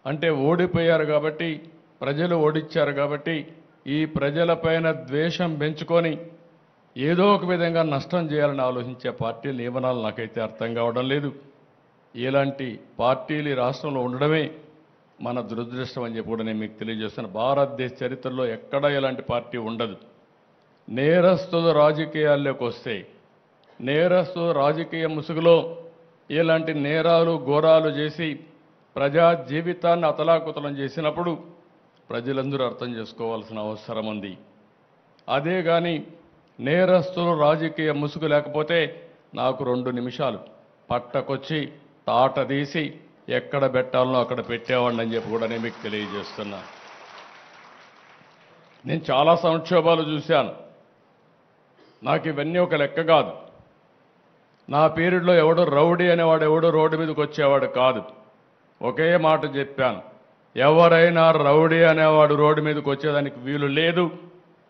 అంటే ఓడిపోయారు కాబట్టి, ప్రజలు ఓడిచ్చారు కాబట్టి ఈ ప్రజలపైన ద్వేషం పెంచుకొని ఏదో ఒక విధంగా నష్టం చేయాలని ఆలోచించే పార్టీలు ఏమనాలో నాకైతే అర్థం కావడం లేదు. ఇలాంటి పార్టీలు ఈ రాష్ట్రంలో ఉండడమే మన దురదృష్టం అని చెప్పి కూడా నేను మీకు తెలియజేస్తాను. భారతదేశ చరిత్రలో ఎక్కడా ఇలాంటి పార్టీ ఉండదు. నేరస్తులు రాజకీయాల్లోకి వస్తే, నేరస్తులు రాజకీయ ముసుగులో ఇలాంటి నేరాలు ఘోరాలు చేసి ప్రజా జీవితాన్ని అతలాకుతలం చేసినప్పుడు ప్రజలందరూ అర్థం చేసుకోవాల్సిన అవసరం ఉంది. అదే కానీ నేరస్తులు రాజకీయ ముసుగు లేకపోతే నాకు 2 నిమిషాలు పట్టకొచ్చి తాట తీసి ఎక్కడ పెట్టాలనో అక్కడ పెట్టేవాడిని అని చెప్పి కూడా నేను మీకు తెలియజేస్తున్నా. నేను చాలా సంక్షోభాలు చూశాను. నాకు ఇవన్నీ ఒక లెక్క కాదు. నా పీరియడ్లో ఎవడో రౌడీ అనేవాడు ఎవడో రోడ్డు మీదకి వచ్చేవాడు కాదు. ఒకే మాట చెప్పాను, ఎవరైనా రౌడీ అనేవాడు రోడ్డు మీదకి వచ్చేదానికి వీలు లేదు,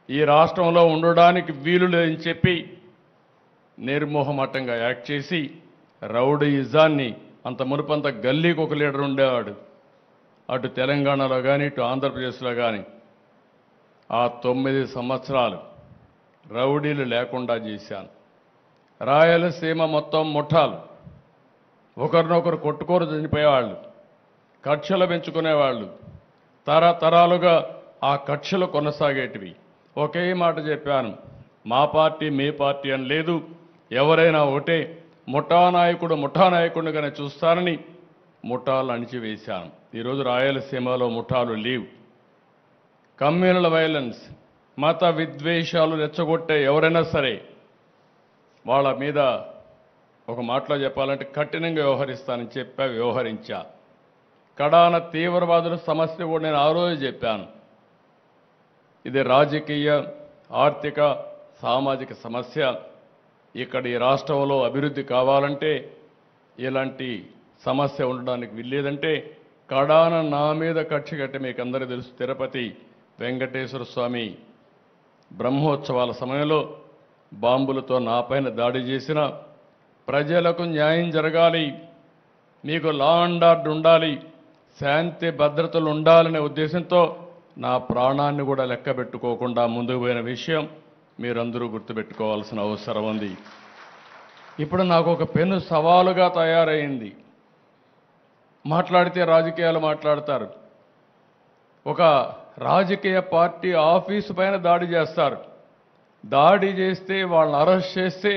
ఈ రాష్ట్రంలో ఉండడానికి వీలు లేదని చెప్పి నిర్మోహమాటంగా యాక్ట్ చేసి రౌడీయిజాన్ని, అంత మునుపంత గల్లీకి ఒక లీడర్ ఉండేవాడు, అటు తెలంగాణలో కానీ ఇటు ఆంధ్రప్రదేశ్లో కానీ ఆ 9 సంవత్సరాలు రౌడీలు లేకుండా చేశాను. రాయలసీమ మొత్తం ముఠాలు, ఒకరినొకరు కొట్టుకోరు చనిపోయేవాళ్ళు, కక్షలు పెంచుకునేవాళ్ళు, తరతరాలుగా ఆ కక్షలు కొనసాగేటివి. ఒకే మాట చెప్పాను, మా పార్టీ మీ పార్టీ అని లేదు, ఎవరైనా ఒకటే, ముఠానాయకుడిగానే చూస్తారని ముఠాలు అణిచివేశాను. ఈరోజు రాయలసీమలో ముఠాలు లేవు. కమ్యూనల్ వైలెన్స్, మత విద్వేషాలు రెచ్చగొట్టే ఎవరైనా సరే వాళ్ళ మీద ఒక మాటలో చెప్పాలంటే కఠినంగా వ్యవహరిస్తానని వ్యవహరించా. కడాన తీవ్రవాదుల సమస్య కూడా నేను ఆ రోజు చెప్పాను. ఇది రాజకీయ, ఆర్థిక, సామాజిక సమస్య. ఇక్కడ ఈ రాష్ట్రంలో అభివృద్ధి కావాలంటే, ఇలాంటి సమస్య ఉండడానికి వీల్లేదంటే కడాన నా మీద కక్ష కట్టి మీకు అందరికీ తెలుసు, తిరుపతి వెంకటేశ్వర స్వామి బ్రహ్మోత్సవాల సమయంలో బాంబులతో నాపైన దాడి చేసిన, ప్రజలకు న్యాయం జరగాలి, మీకు లా అండ్ ఆర్డర్ ఉండాలి, శాంతి భద్రతలు ఉండాలనే ఉద్దేశంతో నా ప్రాణాన్ని కూడా లెక్క పెట్టుకోకుండా ముందుకు పోయిన విషయం మీరందరూ గుర్తుపెట్టుకోవాల్సిన అవసరం ఉంది. ఇప్పుడు నాకు ఒక పెను సవాలుగా తయారైంది. మాట్లాడితే రాజకీయాలు మాట్లాడతారు. ఒక రాజకీయ పార్టీ ఆఫీసు పైన దాడి చేస్తారు. దాడి చేస్తే వాళ్ళని అరెస్ట్ చేస్తే